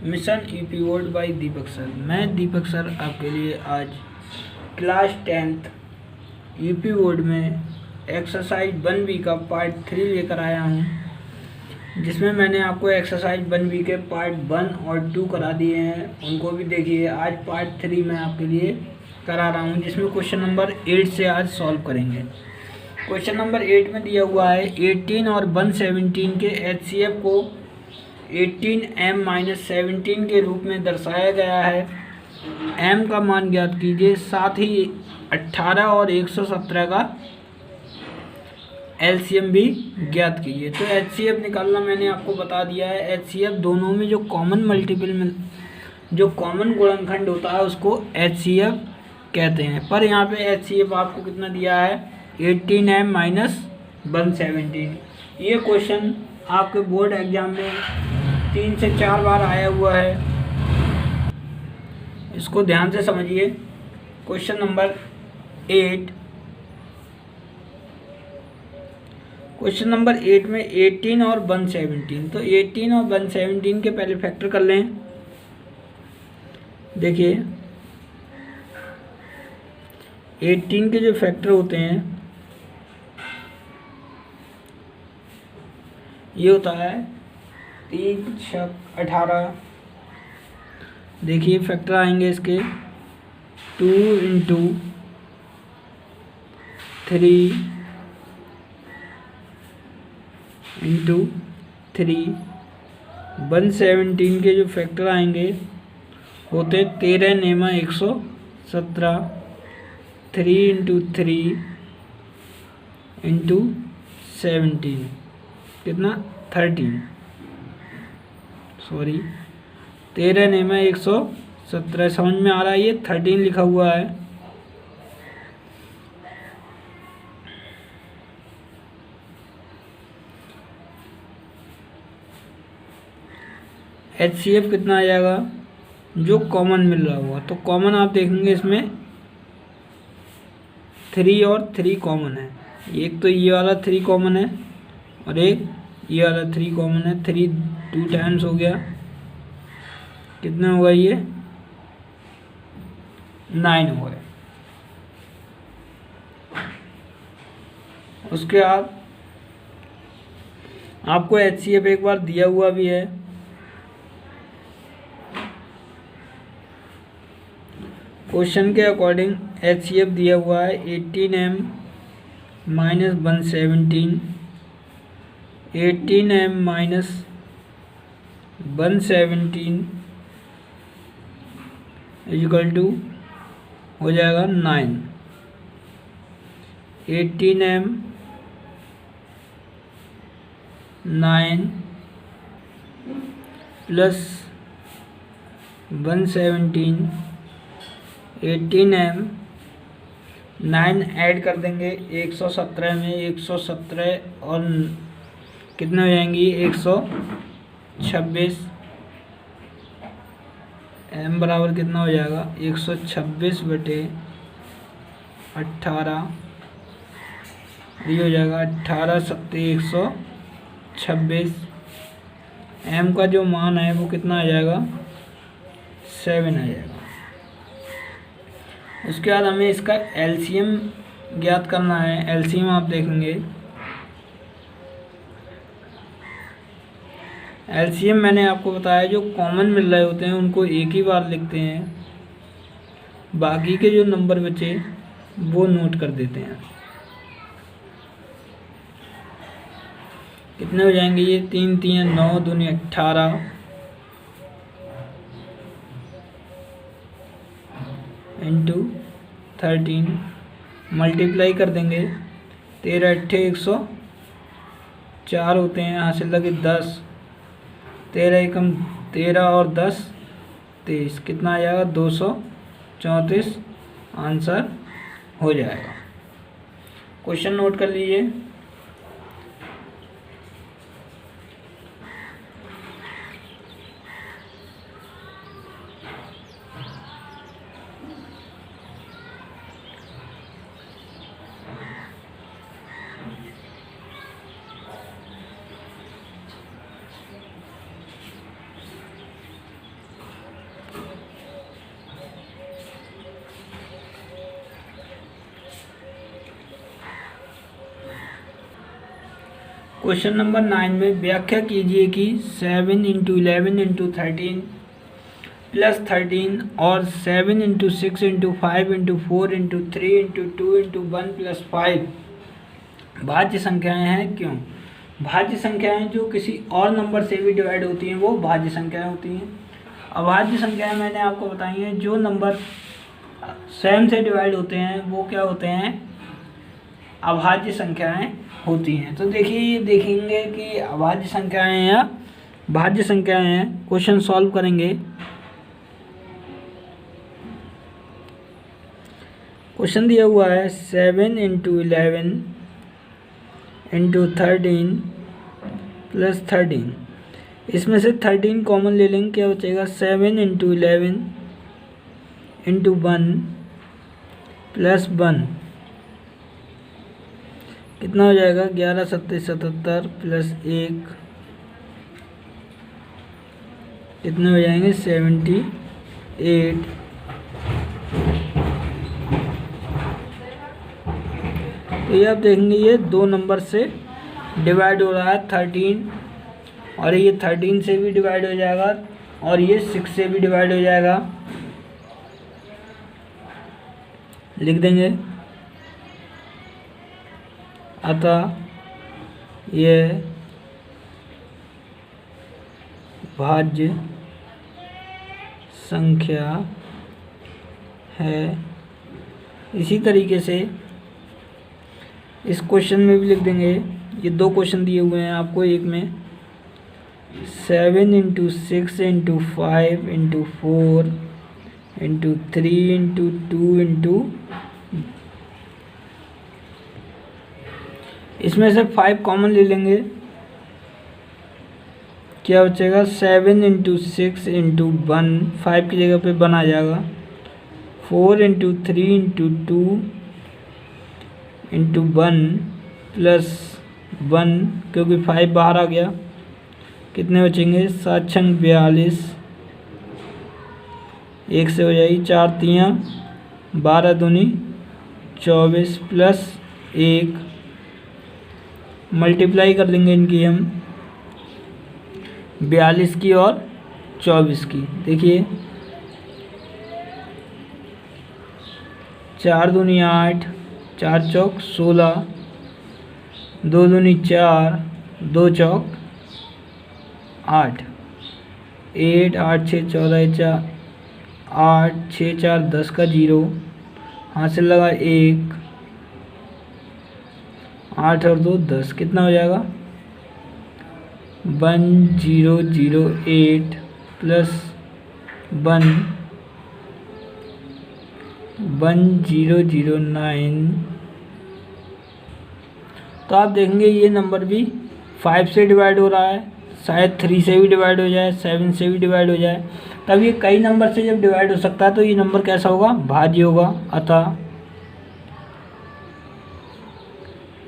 Mission UP board bye दीपक sir. मैं दीपक sir आपके लिए आज क्लास 10th यूपी बोर्ड में एक्सरसाइज 1B का पार्ट 3 लेकर आया हूँ, जिसमें मैंने आपको एक्सरसाइज 1B के पार्ट 1 और 2 करा दिए हैं, उनको भी देखिए। आज पार्ट 3 मैं आपके लिए करा रहा हूँ, जिसमें क्वेश्चन नंबर 8 से आज सॉल्व करेंगे। क्वेश्चन नंबर 8 में दिया हुआ है 18 और 117 के HCF को 18m-17 के रूप में दर्शाया गया है। m का मान ज्ञात कीजिए, साथ ही 18 और 117 का LCM भी ज्ञात कीजिए। तो HCF निकालना मैंने आपको बता दिया है। HCF दोनों में जो कॉमन मल्टीपल में जो कॉमन गुणनखंड होता है उसको HCF कहते हैं। पर यहाँ पे HCF आपको कितना दिया है, 18m-117। ये क्वेश्चन आपके बोर्ड एग्जाम में 3 से 4 बार आया हुआ है, इसको ध्यान से समझिए। क्वेश्चन नंबर 8, क्वेश्चन नंबर 8 में 18 और 117, तो 18 और 117 के पहले फैक्टर कर लें। देखिए 18 के जो फैक्टर होते हैं ये होता है 3 6 18। देखिए फैक्टर आएंगे इसके 2 × 3 × 3। 117 के जो फैक्टर आएंगे होते 13 नेमा 117, 3 × 3 × 17 कितना 13, सॉरी 13 नेमा 117। समझ में आ रहा है, ये 13 लिखा हुआ है। HCF कितना आ जाएगा, जो कॉमन मिल रहा होगा। तो कॉमन आप देखेंगे इसमें 3 और 3 कॉमन है। एक तो ये वाला 3 कॉमन है और एक ये वाला 3 कॉमन है। 3 2 टाइम्स हो गया, कितना होगा ये 9 हो गया। उसके बाद आपको HCF एक बार दिया हुआ भी है। क्वेश्चन के अकॉर्डिंग HCF दिया हुआ है 18m-117, 18m-117 इक्वल टू हो जाएगा 9। 18m 9 प्लस 117, 18m 9 ऐड कर देंगे 117 में, 117 और कितने हो जाएंगी 126। m बराबर कितना हो जाएगा 126/18। ये हो जाएगा 18 सत्ते 126। m का जो मान है वो कितना आ जाएगा 7 आ जाएगा। उसके बाद हमें इसका LCM ज्ञात करना है। LCM आप देखेंगे, LCM मैंने आपको बताया जो कॉमन मिल रहे होते हैं उनको एक ही बार लिखते हैं, बाकी के जो नंबर बचे वो नोट कर देते हैं। कितने हो जाएंगे ये 3 3 9 दूनी 18 इंटू 13 मल्टीप्लाई कर देंगे। 13 8 104 होते हैं, यहाँ से लगे 10, 13 एकम 13 और 10 23, कितना आ जाएगा 234 आंसर हो जाएगा। क्वेश्चन नोट कर लीजिए। क्वेश्चन नंबर 9 में व्याख्या कीजिए कि 7 इंटू 11 इंटू 13 प्लस 13 और 7 into 6 into 5 into 4 into 3 into 2 into 1 plus 5 भाज्य संख्याएं हैं क्यों। भाज्य संख्याएं जो किसी और नंबर से भी डिवाइड होती हैं वो भाज्य संख्याएं होती हैं। अभाज्य संख्याएं मैंने आपको बताई हैं, जो नंबर स्वयं से डिवाइड होते हैं वो क्या होते हैं, अभाज्य संख्याएं होती हैं। तो देखिए ये देखेंगे कि अभाज्य संख्याएं या भाज्य संख्याएं हैं। क्वेश्चन सॉल्व करेंगे। क्वेश्चन दिया हुआ है 7 इंटू 11 इंटू 13 प्लस 13। इसमें से 13 कॉमन ले लेंगे, क्या बचेगा 7 इंटू 11 इंटू 1 प्लस 1 कितना हो जाएगा 11 सत्ते 77 प्लस 1 कितने हो जाएंगे 78। तो ये आप देखेंगे ये दो नंबर से डिवाइड हो रहा है 13 और ये 13 से भी डिवाइड हो जाएगा और ये 6 से भी डिवाइड हो जाएगा। लिख देंगे अतः यह भाज्य संख्या है। इसी तरीके से इस क्वेश्चन में भी लिख देंगे। ये दो क्वेश्चन दिए हुए हैं आपको, एक में 7 into 6 into 5 into 4 into 3 into 2 into, इसमें से 5 कॉमन ले लेंगे, क्या बचेगा 7 इंटू 6 इंटू 1, 5 की जगह पे 1 आ जाएगा, 4 इंटू 3 इंटू 2 इंटू 1 प्लस 1 क्योंकि 5 बाहर आ गया, कितने बचेंगे 7 छंग 42, 1 से हो जाएगी 4 तियाँ 12 दूनी 24 प्लस 1 मल्टीप्लाई कर लेंगे इनकी हम 42 की और 24 की। देखिए 4 दूनी 8, 4 चौक 16, 2 दूनी 4, 2 चौक 8, 8 8 6 14 4 8 6 4 10 का 0, हाथ से लगा 1, 8 और 2 10, कितना हो जाएगा 1008 प्लस 1009। तो आप देखेंगे ये नंबर भी 5 से डिवाइड हो रहा है, शायद 3 से भी डिवाइड हो जाए, 7 से भी डिवाइड हो जाए। तब ये कई नंबर से जब डिवाइड हो सकता है तो ये नंबर कैसा होगा, भाज्य होगा। अतः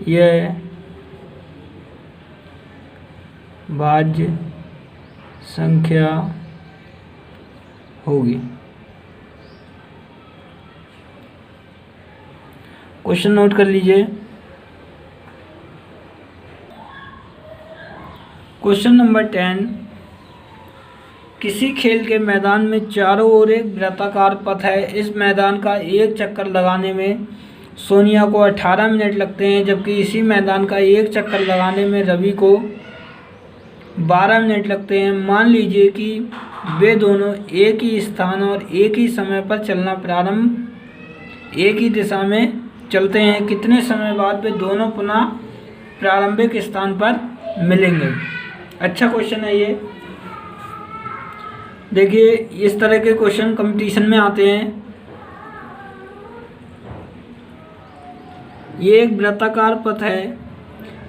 यह भाज्य संख्या होगी। क्वेश्चन नोट कर लीजिए। क्वेश्चन नंबर 10, किसी खेल के मैदान में चारों ओर एक वृत्ताकार पथ है। इस मैदान का एक चक्कर लगाने में सोनिया को 18 मिनट लगते हैं, जबकि इसी मैदान का एक चक्कर लगाने में रवि को 12 मिनट लगते हैं। मान लीजिए कि वे दोनों एक ही स्थान और एक ही समय पर चलना प्रारंभ एक ही दिशा में चलते हैं। कितने समय बाद वे दोनों पुनः प्रारंभिक स्थान पर मिलेंगे। अच्छा क्वेश्चन है ये। देखिए इस तरह के क्वेश्चन कंपटीशन में आते हैं। ये एक वृत्ताकार पथ है।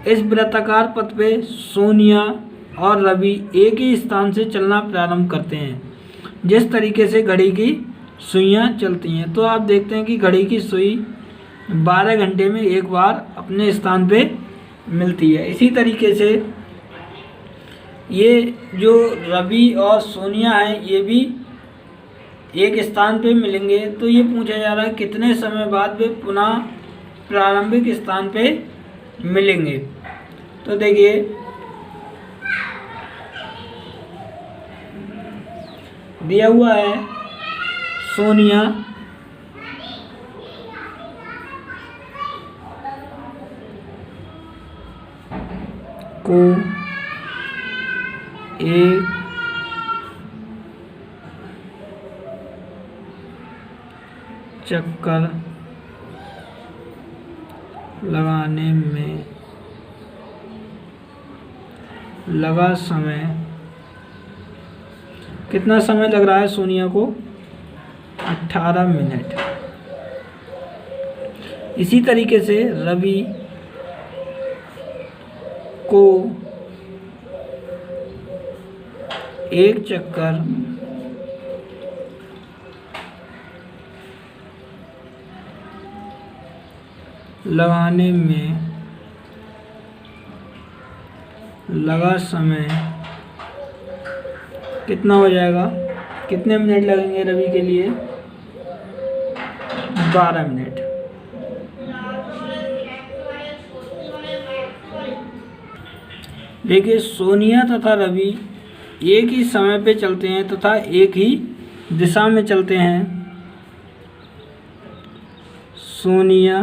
इस वृत्ताकार पथ पे सोनिया और रवि एक ही स्थान से चलना प्रारंभ करते हैं, जिस तरीके से घड़ी की सुइयां चलती हैं। तो आप देखते हैं कि घड़ी की सुई 12 घंटे में एक बार अपने स्थान पे मिलती है। इसी तरीके से ये जो रवि और सोनिया हैं ये भी एक स्थान पे मिलेंगे। तो ये पूछा जा रहा है कितने समय बाद वे पुनः प्रारंभिक स्थान पे मिलेंगे। तो देखिए दिया हुआ है सोनिया को एक चक्कर लगाने में लगा समय, कितना समय लग रहा है सोनिया को? 18 मिनट। इसी तरीके से रवि को एक चक्कर लगाने में लगा समय कितना हो जाएगा? कितने मिनट लगेंगे रवि के लिए? 12 मिनट। देखिए सोनिया तथा रवि एक ही समय पे चलते हैं तथा एक ही दिशा में चलते हैं। सोनिया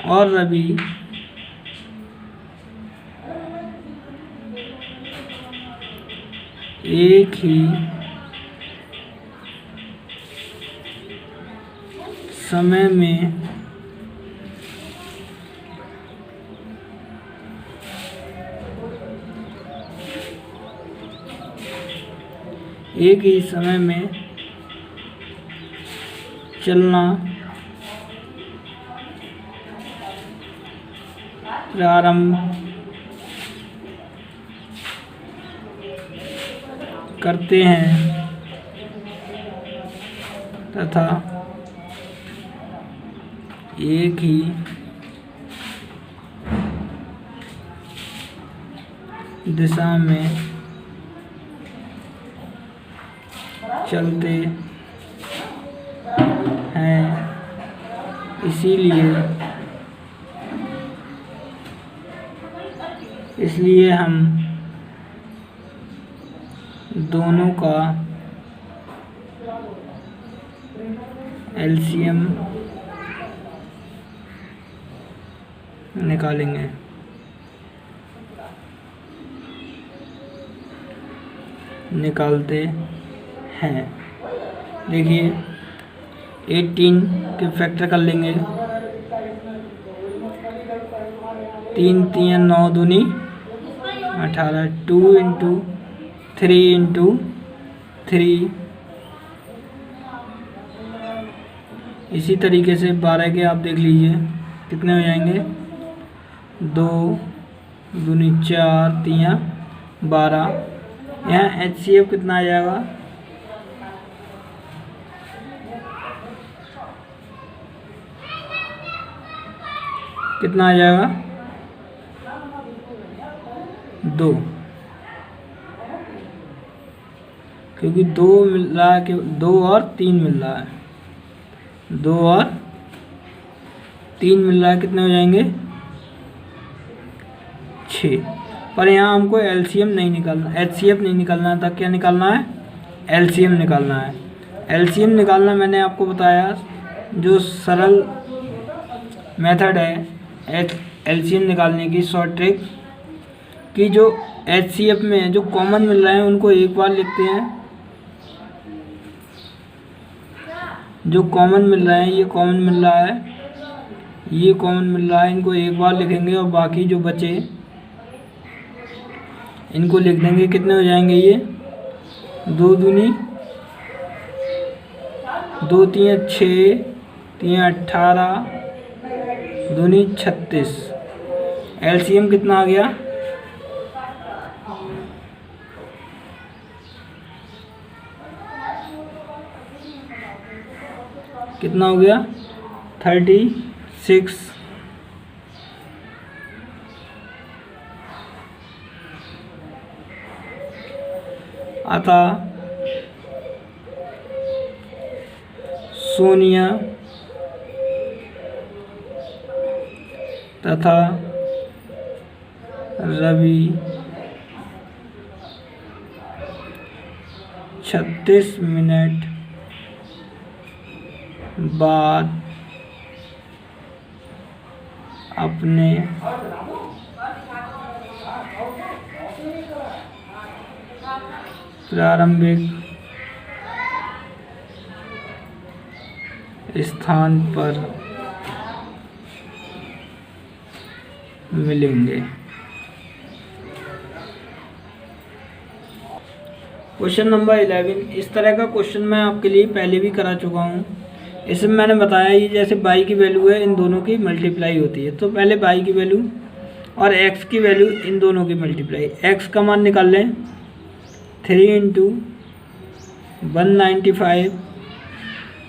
और रवि एक ही समय में चलना प्रारंभ करते हैं तथा एक ही दिशा में चलते हैं। इसलिए हम दोनों का एलसीएम निकालेंगे। निकालते हैं। देखिए 18 के फैक्टर कर लेंगे। 3 3 9 दूनी 18, 2 इंटू 3 इंटू 3। इसी तरीके से 12 के आप देख लीजिए कितने हो जाएंगे। 2 दूनी 4 3 12। यहाँ HCF कितना आ जाएगा? कितना आ जाएगा? 2, क्योंकि 2 मिल रहा है कि 2 और 3 मिल रहा है। 2 और 3 मिल रहा है, कितने हो जाएंगे? 6। पर यहाँ हमको एलसीएम नहीं निकालना, HCF नहीं निकालना था। क्या निकालना है? एलसीएम निकालना है। एलसीएम निकालना मैंने आपको बताया, जो सरल मेथड है एलसीएम निकालने की, शॉर्ट ट्रिक कि जो HCF में जो कॉमन मिल रहे हैं उनको एक बार लिखते हैं। जो कॉमन मिल रहे हैं, ये कॉमन मिल रहा है, ये कॉमन मिल रहा है, इनको एक बार लिखेंगे और बाकी जो बचे इनको लिख देंगे। कितने हो जाएंगे ये? 2 दूनी 2 3 6 3 18 दूनी 36। एलसीएम कितना आ गया? कितना हो गया? 36। अतः सोनिया तथा रवि 36 मिनट बाद अपने प्रारंभिक स्थान पर मिलेंगे। क्वेश्चन नंबर 11, इस तरह का क्वेश्चन मैं आपके लिए पहले भी करा चुका हूँ। इसमें मैंने बताया ये जैसे y की वैल्यू है, इन दोनों की मल्टीप्लाई होती है। तो पहले y की वैल्यू और x की वैल्यू, इन दोनों की मल्टीप्लाई। x का मान निकाल लें, 3 × 195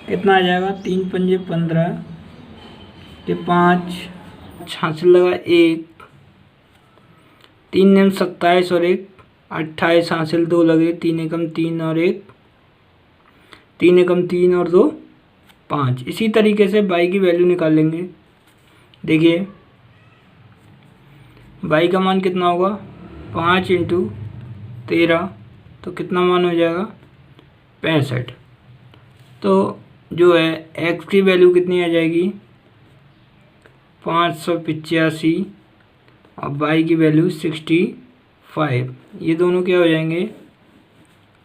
कितना आ जाएगा, 3 × 5 = 15, ये 5 हासिल लगा 1, 3 × 27 और 1 28 हासिल 2 लगे, 3 × 3 और 1 3 × 3 और 2 5। इसी तरीके से y की वैल्यू निकाल लेंगे। देखिए y का मान कितना होगा, 5 × 13, तो कितना मान हो जाएगा, 65। तो जो है x की वैल्यू कितनी आ जाएगी, 585 और y की वैल्यू 65। ये दोनों क्या हो जाएंगे,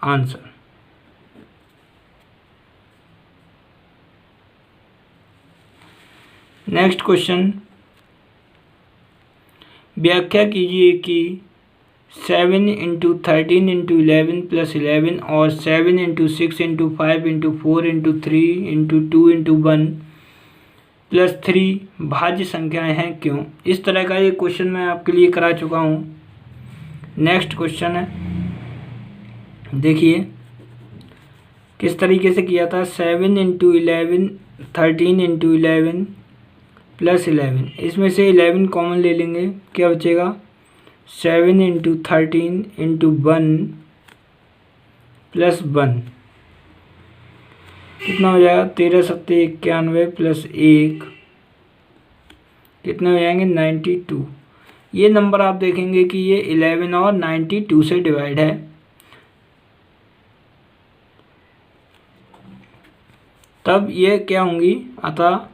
आंसर। नेक्स्ट क्वेश्चन, व्याख्या कीजिए कि 7 × 13 × 11 + 11 और 7 × 6 × 5 × 4 × 3 × 2 × 1 + 3 भाज्य संख्याएं हैं क्यों। इस तरह का ये क्वेश्चन मैं आपके लिए करा चुका हूँ। नेक्स्ट क्वेश्चन है, देखिए किस तरीके से किया था। 7 × 11 13 × 11 + 11, इसमें से 11 कॉमन ले लेंगे, क्या बचेगा, 7 × 13 × 1 + 1 कितना हो जाएगा, 13 × 7 = 91 + 1 कितने हो जाएंगे, 92। ये नंबर आप देखेंगे कि ये 11 और 92 से डिवाइड है। तब ये क्या होंगी, अतः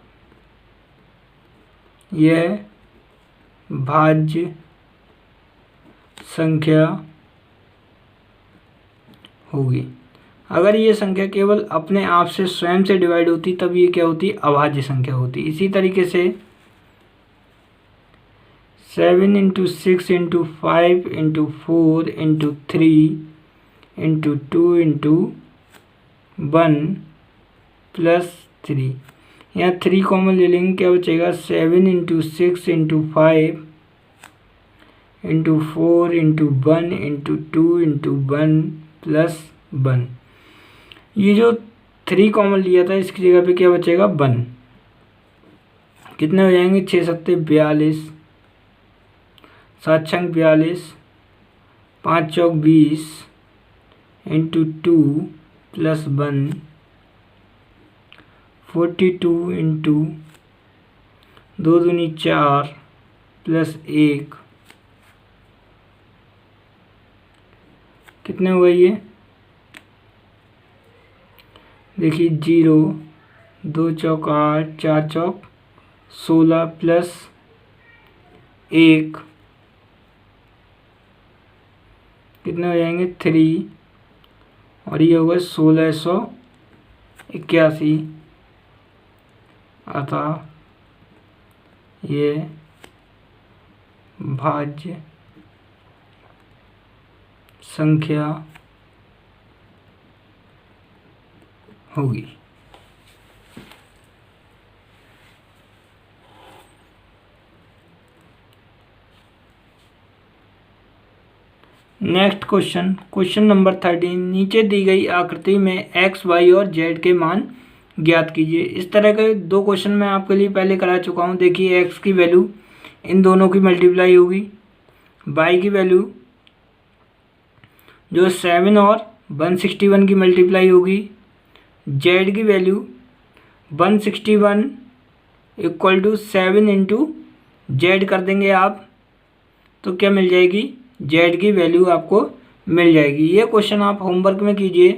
यह भाज्य संख्या होगी। अगर ये संख्या केवल अपने आप से स्वयं से डिवाइड होती तब ये क्या होती, अभाज्य संख्या होती। इसी तरीके से 7 × 6 × 5 × 4 × 3 × 2 × 1 + 3, यहाँ 3 कॉमन ले लेंगे, क्या बचेगा, 7 × 6 × 5 × 4 × 1 × 2 × 1 + 1। ये जो 3 कॉमन लिया था इसकी जगह पे क्या बचेगा, 1। कितने हो जाएंगे, 6 × 7 = 42, 7 × 6 = 42, 5 × 4 = 20 × 2 + 1 42 × 2 2 × 4 + 1 कितने हो गए ये, देखिए 0 2 चौक 8 4 चौक 16 + 1 कितने हो जाएंगे, 3, और ये होगा 1681। अतः ये भाज्य संख्या होगी। नेक्स्ट क्वेश्चन, क्वेश्चन नंबर 13, नीचे दी गई आकृति में x, y और z के मान ज्ञात कीजिए। इस तरह के 2 क्वेश्चन मैं आपके लिए पहले करा चुका हूँ। देखिए x की वैल्यू इन दोनों की मल्टीप्लाई होगी, y की वैल्यू जो 7 और 161 की मल्टीप्लाई होगी, z की वैल्यू 161 = 7 × z कर देंगे आप, तो क्या मिल जाएगी, जेड की वैल्यू आपको मिल जाएगी। ये क्वेश्चन आप होमवर्क में कीजिए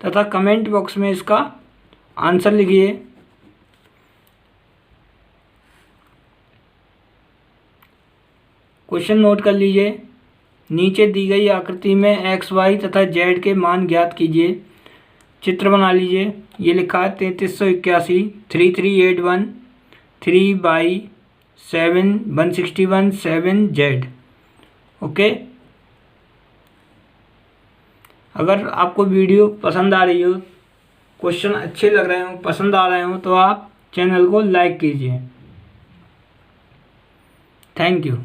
तथा कमेंट बॉक्स में इसका आंसर लिखिए। क्वेश्चन नोट कर लीजिए। नीचे दी गई आकृति में एक्स वाई तथा जेड के मान ज्ञात कीजिए। चित्र बना लीजिए। ये लिखा है 3381, 3381, 3/7, 161, 7 जेड। ओके। अगर आपको वीडियो पसंद आ रही हो, क्वेश्चन अच्छे लग रहे हो, पसंद आ रहे हो, तो आप चैनल को लाइक कीजिए। Thank you.